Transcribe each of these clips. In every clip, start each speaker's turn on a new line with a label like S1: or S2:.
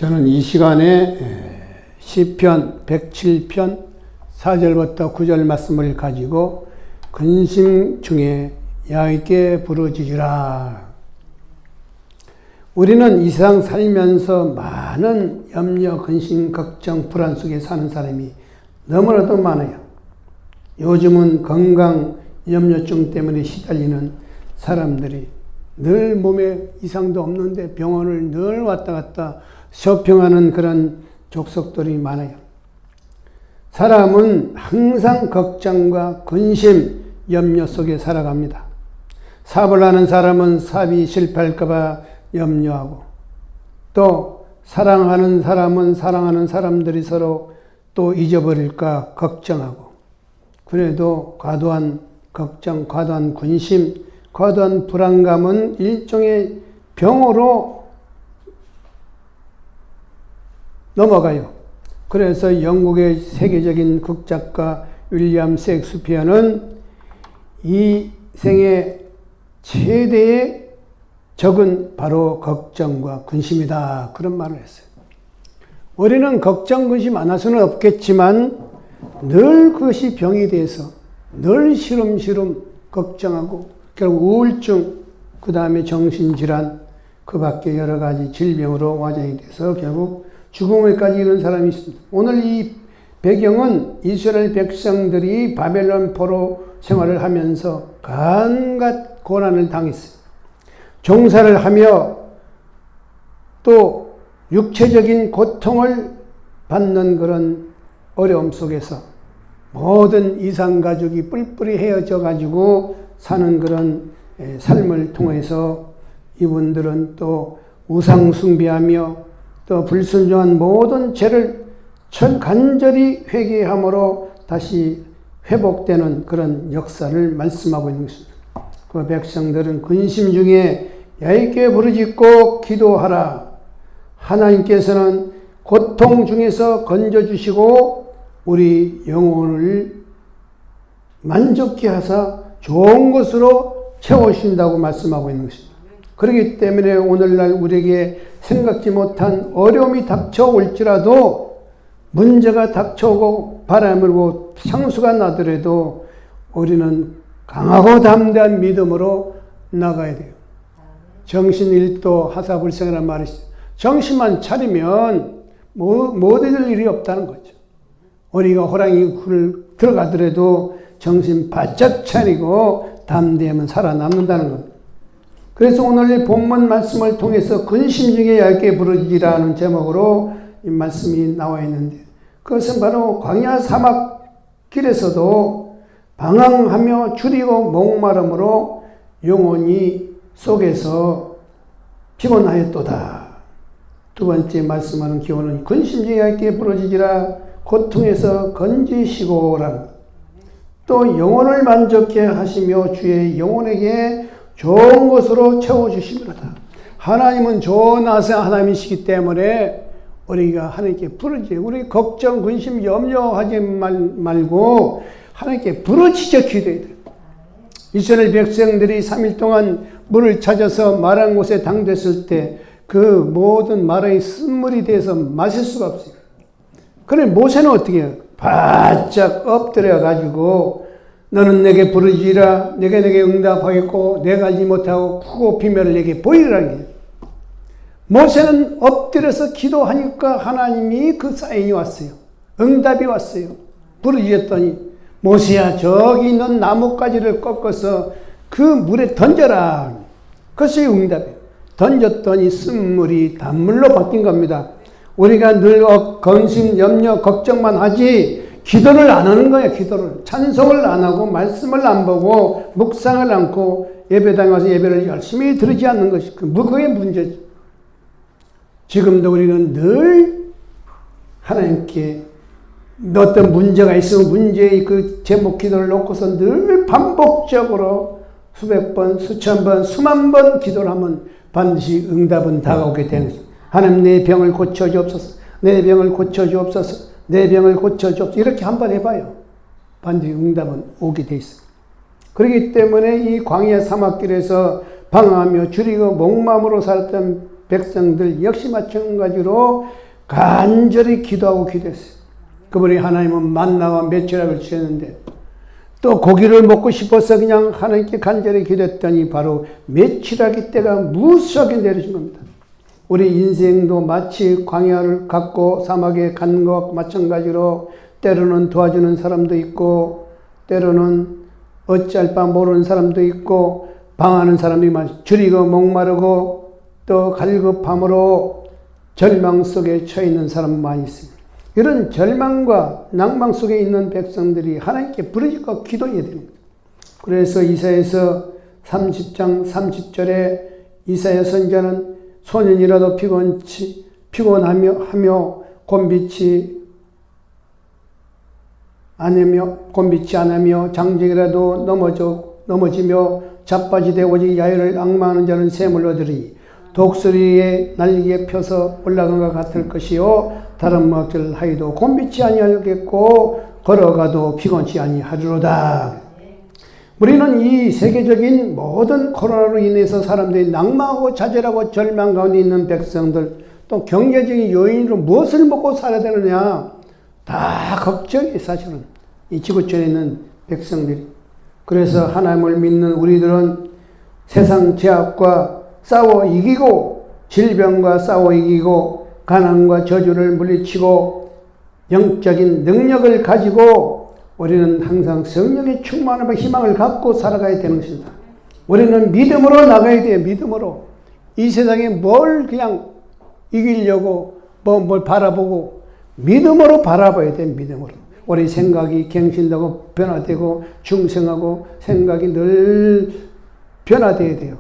S1: 저는 이 시간에 시편 107편 4절부터 9절 말씀을 가지고 근심 중에 야훼께 부르짖으라. 우리는 이 세상 살면서 많은 염려, 근심, 걱정, 불안 속에 사는 사람이 너무나도 많아요. 요즘은 건강 염려증 때문에 시달리는 사람들이 늘 몸에 이상도 없는데 병원을 늘 왔다 갔다 쇼핑하는 그런 족속들이 많아요. 사람은 항상 걱정과 근심, 염려 속에 살아갑니다. 사업을 하는 사람은 사업이 실패할까봐 염려하고, 또 사랑하는 사람은 사랑하는 사람들이 서로 또 잊어버릴까 걱정하고, 그래도 과도한 걱정, 과도한 근심, 과도한 불안감은 일종의 병으로 넘어가요. 그래서 영국의 세계적인 극작가 윌리엄 셰익스피어는 이 생의 최대의 적은 바로 걱정과 근심이다, 그런 말을 했어요. 우리는 걱정, 근심 안 할 수는 없겠지만 늘 그것이 병이 돼서 늘 시름시름 걱정하고 결국 우울증, 그 다음에 정신질환, 그 밖에 여러 가지 질병으로 와전이 돼서 결국 죽음에까지 이른 사람이 있습니다. 오늘 이 배경은 이스라엘 백성들이 바벨론 포로 생활을 하면서 간갖 고난을 당했어요. 종사를 하며 또 육체적인 고통을 받는 그런 어려움 속에서 모든 이산가족이 뿔뿔이 헤어져 가지고 사는 그런 삶을 통해서 이분들은 또 우상 숭배하며 또 불순종한 모든 죄를 간절히 회개함으로 다시 회복되는 그런 역사를 말씀하고 있는 것입니다. 그 백성들은 근심 중에 야훼께 부르짖고 기도하라. 하나님께서는 고통 중에서 건져주시고 우리 영혼을 만족케 하사 좋은 것으로 채워주신다고 말씀하고 있는 것입니다. 그렇기 때문에 오늘날 우리에게 생각지 못한 어려움이 닥쳐올지라도, 문제가 닥쳐오고 바람이 불고 상수가 나더라도 우리는 강하고 담대한 믿음으로 나가야 돼요. 정신일도 하사불생이라는 말이 있어요. 정신만 차리면 모든 일이 없다는 거죠. 우리가 호랑이 굴 들어가더라도 정신 바짝 차리고 담대하면 살아남는다는 겁니다. 그래서 오늘 이 본문 말씀을 통해서 근심 중에 야훼께 부르짖으라는 제목으로 이 말씀이 나와 있는데, 그것은 바로 광야 사막 길에서도 방황하며 줄이고 목마름으로 영혼이 속에서 피곤하였도다. 두 번째 말씀하는 기호는 근심 중에 야훼께 부르짖으라, 고통에서 건지시고라. 또 영혼을 만족케 하시며 주의 영혼에게 좋은 것으로 채워주시리로다. 하나님은 좋은 하나님이시기 때문에 우리가 하나님께 부르짖어, 우리 걱정, 근심, 염려하지 말고 하나님께 부르짖어 기도해야 돼요. 이스라엘 백성들이 3일 동안 물을 찾아서 마른 곳에 당됐을 때 그 모든 마라의 쓴물이 돼서 마실 수가 없어요. 그래 모세는 어떻게 해요? 바짝 엎드려 가지고 너는 내게 부르짖으라, 내가 내게 응답하겠고 내가 알지 못하고 크고 비밀을 내게 보이라는 게. 모세는 엎드려서 기도하니까 하나님이 그 사인이 왔어요. 응답이 왔어요. 부르짖었더니 모세야, 저기 있는 나뭇가지를 꺾어서 그 물에 던져라. 그것이 응답이에요. 던졌더니 쓴물이 단물로 바뀐 겁니다. 우리가 늘 근심, 염려, 걱정만 하지 기도를 안 하는 거예요. 기도를. 찬송을 안 하고 말씀을 안 보고 묵상을 않고 예배당에 와서 예배를 열심히 들으지 않는 것이 그게 문제죠. 지금도 우리는 늘 하나님께 어떤 문제가 있으면 문제의 그 제목 기도를 놓고서 늘 반복적으로 수백 번, 수천 번, 수만 번 기도를 하면 반드시 응답은 다가오게 되는 것입니다. 하나님, 내 병을 고쳐주옵소서, 내 병을 고쳐주옵소서, 내 병을 고쳐주옵소서. 이렇게 한번 해봐요. 반드시 응답은 오게 돼 있어요. 그렇기 때문에 이 광야 사막길에서 방황하며 줄이고 목마음으로 살았던 백성들 역시 마찬가지로 간절히 기도하고 기도했어요. 그분이 하나님은 만나와 메추라기를 주셨는데 또 고기를 먹고 싶어서 그냥 하나님께 간절히 기도했더니 바로 메추라기 때가 무수하게 내려진 겁니다. 우리 인생도 마치 광야를 갖고 사막에 간 것과 마찬가지로 때로는 도와주는 사람도 있고 때로는 어찌할 바 모르는 사람도 있고 방하는 사람도 많죠. 줄이고 목마르고 또 갈급함으로 절망 속에 처해 있는 사람 많이 있습니다. 이런 절망과 낭망 속에 있는 백성들이 하나님께 부르짖고 기도해야 됩니다. 그래서 이사야서 30장 30절에 이사야 선지자는 소년이라도 피곤하며 곤비치 않으며 장정이라도 넘어지며 자빠지되 오직 야유를 앙망하는 자는 샘을 얻으리니 독수리의 날개 펴서 올라간 것 같을 것이요 다른 무악질 하이도 곤비치 아니하겠고 걸어가도 피곤치 아니하리로다. 우리는 이 세계적인 모든 코로나로 인해서 사람들이 낭망하고 좌절하고 절망 가운데 있는 백성들 또 경제적인 요인으로 무엇을 먹고 살아야 되느냐 다 걱정이 사실은 이 지구촌에 있는 백성들이. 그래서 하나님을 믿는 우리들은 세상 제약과 싸워 이기고 질병과 싸워 이기고 가난과 저주를 물리치고 영적인 능력을 가지고 우리는 항상 성령의 충만함과 희망을 갖고 살아가야 되는 것입니다. 우리는 믿음으로 나가야 돼요. 믿음으로. 이 세상에 뭘 그냥 이기려고 뭘 바라보고 믿음으로 바라봐야 돼요. 믿음으로. 우리 생각이 갱신되고 변화되고 중생하고 생각이 늘 변화되어야 돼요.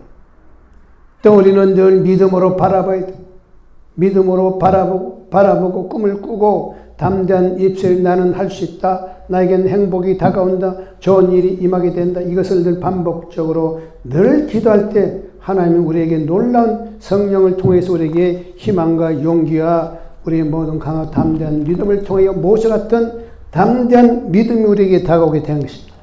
S1: 또 우리는 늘 믿음으로 바라봐야 돼요. 믿음으로 바라보고 꿈을 꾸고 담대한 입술 나는 할 수 있다. 나에겐 행복이 다가온다. 좋은 일이 임하게 된다. 이것을 늘 반복적으로 늘 기도할 때 하나님이 우리에게 놀라운 성령을 통해서 우리에게 희망과 용기와 우리의 모든 강하고 담대한 믿음을 통하여 모세 같은 담대한 믿음이 우리에게 다가오게 되는 것입니다.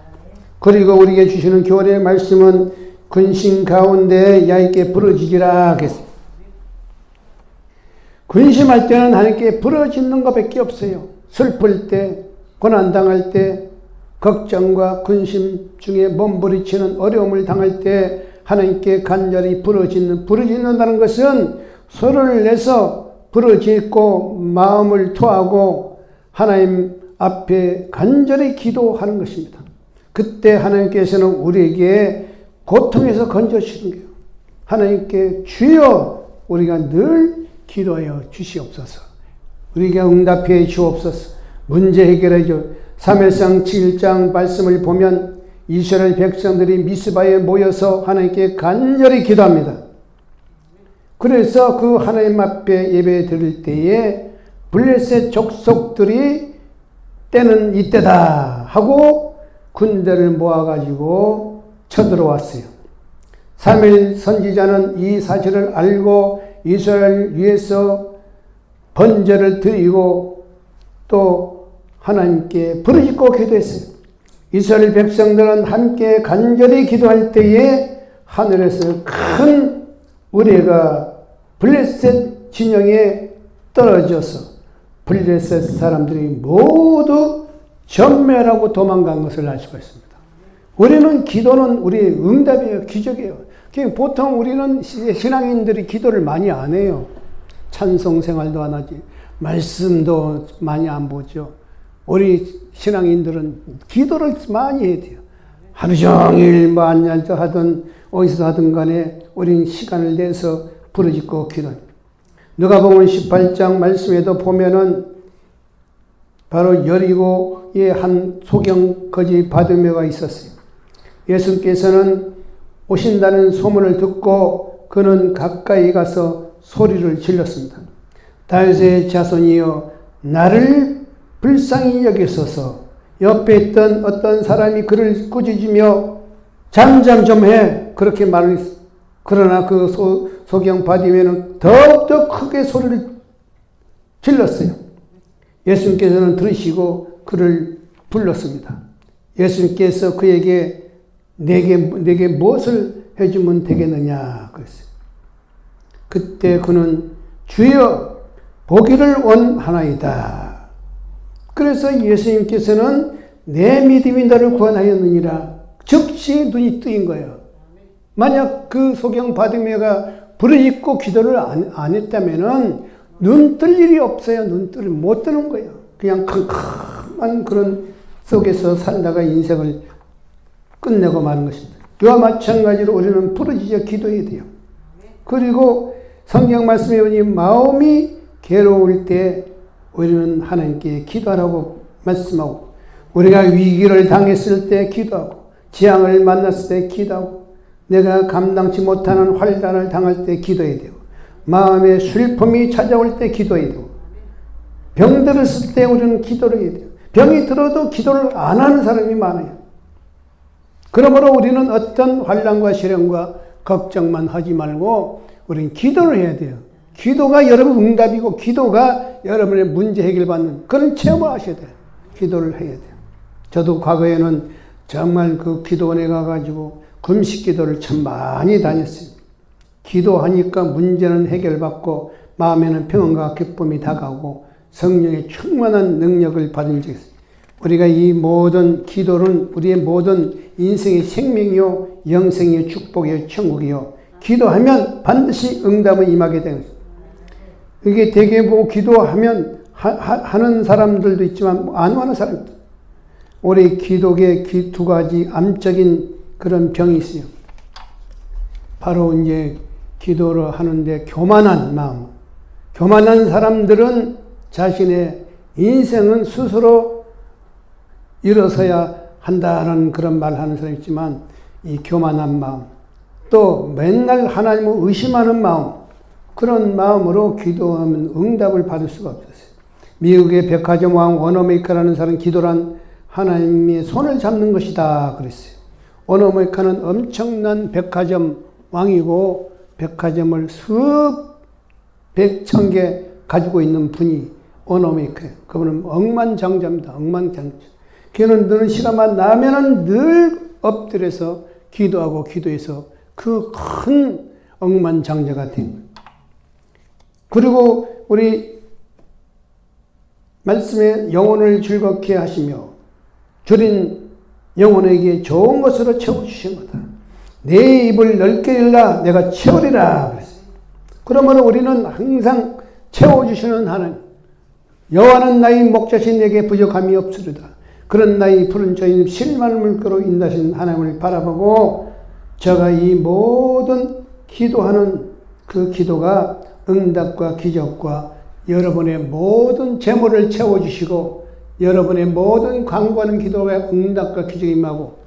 S1: 그리고 우리에게 주시는 교훈의 말씀은 근심 가운데 야곱게 부르짖으라 하겠습니다. 근심할 때는 하나님께 부르짖는 것밖에 없어요. 슬플 때, 고난당할 때, 걱정과 근심 중에 몸부리치는 어려움을 당할 때 하나님께 간절히 부르짖는다는 것은 소리를 내서 부르짖고 마음을 토하고 하나님 앞에 간절히 기도하는 것입니다. 그때 하나님께서는 우리에게 고통에서 건져주시는 거예요. 하나님께 주여 우리가 늘 기도하여 주시옵소서. 우리에게 응답해 주옵소서. 문제 해결해 줘. 사무엘상 7장 말씀을 보면 이스라엘 백성들이 미스바에 모여서 하나님께 간절히 기도합니다. 그래서 그 하나님 앞에 예배 드릴 때에 블레셋 족속들이 때는 이때다 하고 군대를 모아가지고 쳐들어왔어요. 사무엘 선지자는 이 사실을 알고 이스라엘 위해서 번제를 드리고 또 하나님께 부르짖고 기도했어요. 이스라엘 백성들은 함께 간절히 기도할 때에 하늘에서 큰 우레가 블레셋 진영에 떨어져서 블레셋 사람들이 모두 전멸하고 도망간 것을 알 수가 있습니다. 우리는 기도는 우리의 응답이에요. 기적이에요. 보통 우리는 신앙인들이 기도를 많이 안 해요. 찬송 생활도 안 하지. 말씀도 많이 안 보죠. 우리 신앙인들은 기도를 많이 해야 돼요. 하루 종일 뭐 앉아서 하든 어디서 하든 간에 우리는 시간을 내서 부르짖고 기도합니다. 누가복음 18장 말씀에도 보면은 바로 여리고의 한 소경 거지 바드메가 있었어요. 예수께서는 오신다는 소문을 듣고 그는 가까이 가서 소리를 질렀습니다. 다윗의 자손이여 나를 불쌍히 여기소서. 옆에 있던 어떤 사람이 그를 꾸짖으며 잠잠 좀 해 그렇게 말을 했어요. 그러나 그 소경 바디메는 더욱더 크게 소리를 질렀어요. 예수님께서는 들으시고 그를 불렀습니다. 예수님께서 그에게 내게 무엇을 해주면 되겠느냐 그랬어요. 그때 그는 주여 보기를 원하나이다. 그래서 예수님께서는 내 믿음이 너를 구원하였느니라. 즉시 눈이 뜨인 거예요. 만약 그 소경 바디메가 부르짖고 기도를 안 했다면은 눈 뜰 일이 없어요. 못 뜨는 거예요. 그냥 캄캄한 그런 속에서 살다가 인생을 끝내고 마는 것입니다. 이와 마찬가지로 우리는 부르짖어 기도해야 돼요. 그리고 성경 말씀에 보니 마음이 괴로울 때 우리는 하나님께 기도하라고 말씀하고, 우리가 위기를 당했을 때 기도하고, 재앙을 만났을 때 기도하고, 내가 감당치 못하는 환난을 당할 때 기도해야 되고, 마음에 슬픔이 찾아올 때 기도해야 되고, 병 들었을 때 우리는 기도를 해야 돼요. 병이 들어도 기도를 안 하는 사람이 많아요. 그러므로 우리는 어떤 환난과 시련과 걱정만 하지 말고 우리는 기도를 해야 돼요. 기도가 여러분 응답이고, 기도가 여러분의 문제 해결받는 그런 체험을 하셔야 돼요. 기도를 해야 돼요. 저도 과거에는 정말 그 기도원에 가가지고 금식 기도를 참 많이 다녔어요. 기도하니까 문제는 해결받고 마음에는 평안과 기쁨이 다가오고 성령의 충만한 능력을 받은 적이 있어요. 우리가 이 모든 기도는 우리의 모든 인생의 생명이요, 영생이요, 축복이요, 천국이요. 기도하면 반드시 응답은 임하게 되는 거예요. 이게 대개 뭐 기도하면 하는 사람들도 있지만 안 하는 사람들. 우리 기독의 두 가지 암적인 그런 병이 있어요. 바로 이제 기도를 하는데 교만한 마음. 교만한 사람들은 자신의 인생은 스스로 일어서야 한다는 그런 말을 하는 사람이 있지만, 이 교만한 마음, 또 맨날 하나님을 의심하는 마음, 그런 마음으로 기도하면 응답을 받을 수가 없었어요. 미국의 백화점 왕 워너메이커라는 사람은 기도란 하나님의 손을 잡는 것이다 그랬어요. 워너메이커는 엄청난 백화점 왕이고 백화점을 수백 천 개 가지고 있는 분이 워너메이커예요. 그분은 억만장자입니다. 억만장자. 그는 늘 시간만 나면은 늘 엎드려서 기도하고 기도해서 그 큰 억만장자가 된 거예요. 그리고 우리 말씀에 영혼을 즐겁게 하시며 줄인 영혼에게 좋은 것으로 채워주시는거다. 내 입을 넓게 열라 내가 채우리라 그랬어요. 그러므로 우리는 항상 채워주시는 하나님, 여호와는 나의 목자신 내게 부족함이 없으리다. 그런 나의 푸른 저인 실만한 물가로 인도하신 하나님을 바라보고 제가 이 모든 기도하는 그 기도가 응답과 기적과 여러분의 모든 재물을 채워주시고 여러분의 모든 간구하는 기도가 응답과 기적이 임하고,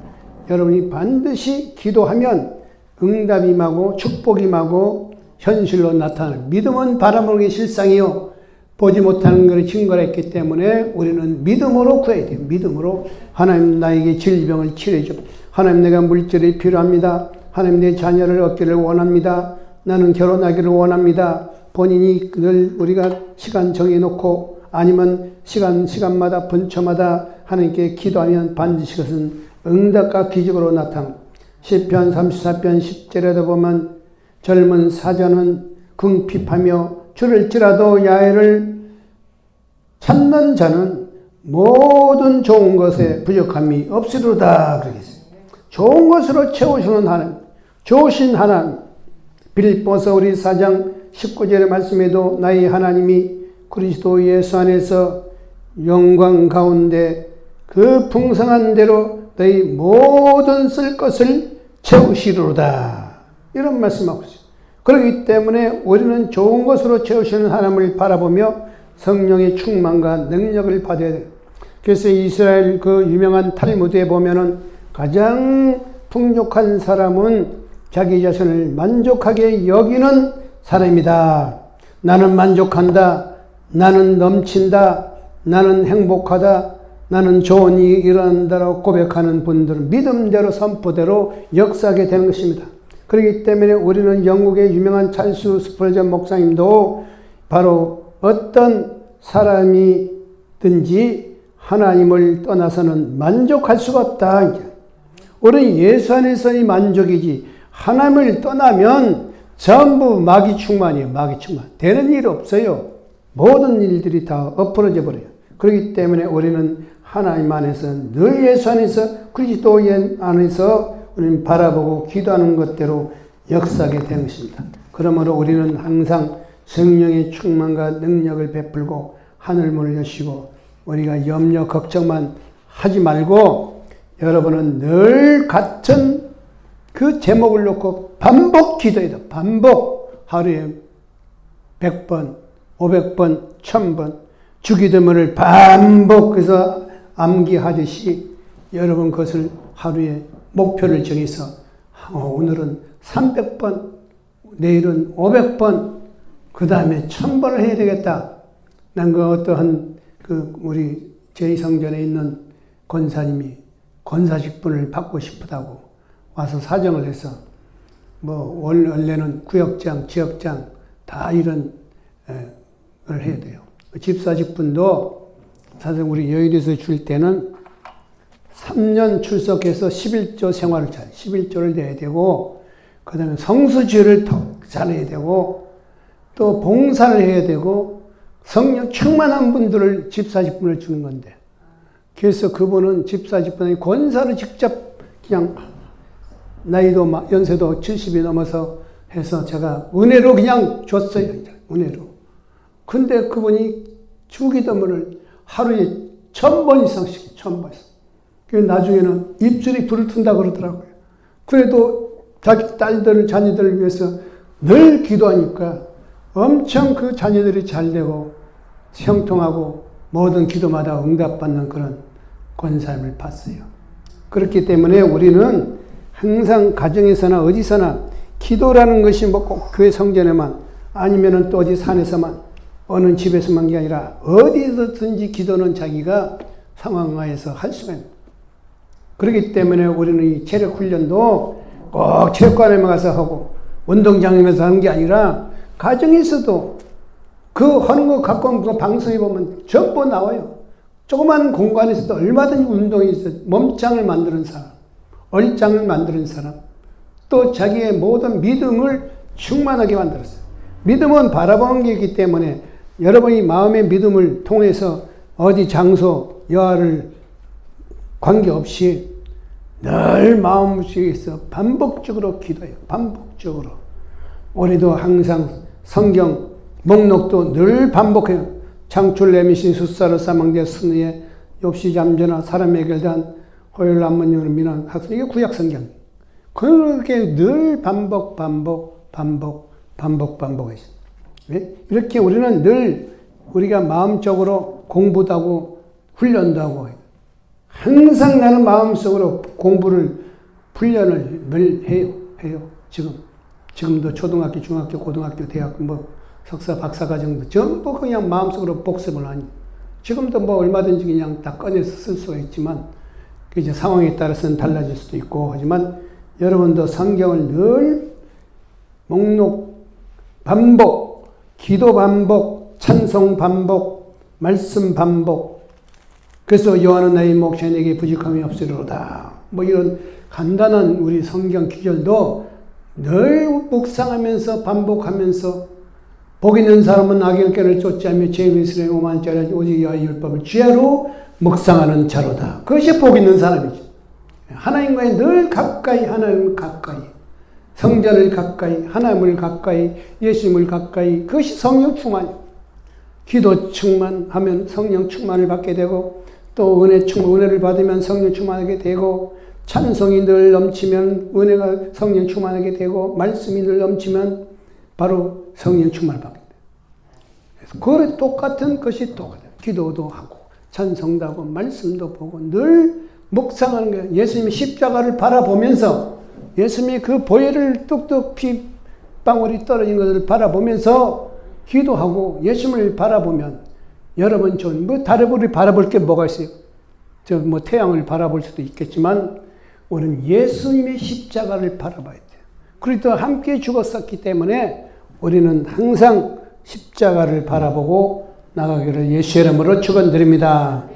S1: 여러분이 반드시 기도하면 응답이 임하고 축복이 임하고 현실로 나타나는, 믿음은 바라보는 실상이요 보지 못하는 것을 증거를 했기 때문에 우리는 믿음으로 구해야 돼요. 믿음으로 하나님 나에게 질병을 치료해줘. 하나님 내가 물질이 필요합니다. 하나님 내 자녀를 얻기를 원합니다. 나는 결혼하기를 원합니다. 본인이 늘 우리가 시간 정해놓고 아니면 시간마다 분초마다 하나님께 기도하면 반드시 그것은 응답과 기적으로 나타납니다. 시편 34편 10절에도 보면 젊은 사자는 궁핍하며 줄을지라도 야외를 찾는 자는 모든 좋은 것에 부족함이 없으리로다 그러겠어요. 좋은 것으로 채우시는 하나님, 좋으신 하나님. 빌립보서 우리 4장 19절의 말씀에도 나의 하나님이 그리스도 예수 안에서 영광 가운데 그 풍성한 대로 너희 모든 쓸 것을 채우시리로다. 이런 말씀하고 있어요. 그렇기 때문에 우리는 좋은 것으로 채우시는 하나님을 바라보며 성령의 충만과 능력을 받아야 돼요. 그래서 이스라엘 그 유명한 탈무드에 보면은 가장 풍족한 사람은 자기 자신을 만족하게 여기는 사람이다. 나는 만족한다. 나는 넘친다. 나는 행복하다. 나는 좋은 일이 일어난다라고 고백하는 분들은 믿음대로 선포대로 역사하게 되는 것입니다. 그렇기 때문에 우리는 영국의 유명한 찰스 스펄전 목사님도 바로 어떤 사람이든지 하나님을 떠나서는 만족할 수가 없다. 우리는 예수 안에서의 만족이지 하나님을 떠나면 전부 마귀 충만이에요. 마귀 충만. 되는 일 없어요. 모든 일들이 다 엎어져 버려요. 그렇기 때문에 우리는 하나님 안에서 늘 예수 안에서 그리스도 안에서 우리는 바라보고 기도하는 것대로 역사하게 되는 것입니다. 그러므로 우리는 항상 성령의 충만과 능력을 베풀고 하늘문을 여시고 우리가 염려 걱정만 하지 말고 여러분은 늘 같은 그 제목을 놓고 반복 기도해야 돼. 반복. 하루에 100번, 500번, 1000번 주기도문을 반복해서 암기하듯이 여러분 그것을 하루에 목표를 정해서 오늘은 300번, 내일은 500번, 그 다음에 1000번을 해야 되겠다. 난 그 어떠한 우리 저희 성전에 있는 권사님이 권사직분을 받고 싶다고 와서 사정을 해서 원래는 구역장, 지역장 다 이런 걸 해야 돼요. 집사직분도 사실 우리 여의도에서 줄 때는 3년 출석해서 11조 생활을 11조를 내야 되고 그 다음에 성수지를 잘해야 되고 또 봉사를 해야 되고 성령 충만한 분들을 집사직분을 주는 건데 그래서 그분은 집사직분의 권사를 직접 그냥 나이도 연세도 70이 넘어서 해서 제가 은혜로 그냥 줬어요. 은혜로. 근데 그분이 주기도문을 하루에 1000번 이상씩 1000번 이상. 그래서 나중에는 입술이 불을 튼다 그러더라고요. 그래도 자기 딸들, 자녀들을 위해서 늘 기도하니까 엄청 그 자녀들이 잘 되고 형통하고 모든 기도마다 응답받는 그런 권사님을 봤어요. 그렇기 때문에 우리는 항상 가정에서나 어디서나 기도라는 것이 꼭 교회 성전에만 아니면은 또 어디 산에서만 어느 집에서만 게 아니라 어디서든지 기도는 자기가 상황하에서 할 수가 있는. 그렇기 때문에 우리는 이 체력 훈련도 꼭 체육관에만 가서 하고 운동장에서 하는 게 아니라 가정에서도 그 하는 거 갖고 그 방송에 보면 전부 나와요. 조그만 공간에서도 얼마든지 운동이 있어요. 몸짱을 만드는 사람, 얼짱을 만드는 사람, 또 자기의 모든 믿음을 충만하게 만들었어요. 믿음은 바라보는 게 있기 때문에 여러분이 마음의 믿음을 통해서 어디 장소, 여하를 관계없이 늘 마음속에서 반복적으로 기도해요. 반복적으로. 우리도 항상 성경 목록도 늘 반복해요. 창출 내미신 숫사로 사망되어 스느에 욥시 잠재나 사람에게 대한 호열 남문으로 민한 학생 이게 구약 성경. 그렇게 늘 반복해요. 왜? 이렇게 우리는 늘 우리가 마음적으로 공부도 하고 훈련도 하고 항상 나는 마음속으로 공부를 훈련을 늘 해요. 지금도 초등학교, 중학교, 고등학교, 대학 석사, 박사 과정도 전부 그냥 마음속으로 복습을 하니 지금도 얼마든지 그냥 다 꺼내서 쓸 수가 있지만 이제 상황에 따라서는 달라질 수도 있고 하지만 여러분도 성경을 늘 목록 반복, 기도 반복, 찬송 반복, 말씀 반복. 그래서 여호와는 나의 목자 내게 부족함이 없으리로다. 이런 간단한 우리 성경 기절도 늘 묵상하면서 반복하면서 복 있는 사람은 악의 꾀를 쫓지 않으며 제 위스레 오만 자라 오직 여호와의 율법을 지혜로 묵상하는 자로다. 그것이 복 있는 사람이죠. 하나님과의 늘 가까이, 하나님을 가까이, 성전을 가까이, 하나님을 가까이, 예수님을 가까이. 그것이 성령 충만이에요. 기도 충만하면 성령 충만을 받게 되고 또 은혜를 받으면 성령 충만하게 되고 찬송이 늘 넘치면 은혜가 성령 충만하게 되고 말씀이 늘 넘치면 바로 성령 충만을 받게 돼요. 그래 똑같은 것이 똑같아요. 기도도 하고 찬송도 하고 말씀도 보고 늘 묵상하는 거예요. 예수님이 십자가를 바라보면서 예수님이 그 보혈을 뚝뚝 피방울이 떨어진 것을 바라보면서 기도하고 예수님을 바라보면 여러분 다른 분이 바라볼 게 뭐가 있어요? 태양을 바라볼 수도 있겠지만 우리는 예수님의 십자가를 바라봐야 돼요. 그리스도와 함께 죽었었기 때문에 우리는 항상 십자가를 바라보고 나가기를 예수의 이름으로 축원드립니다.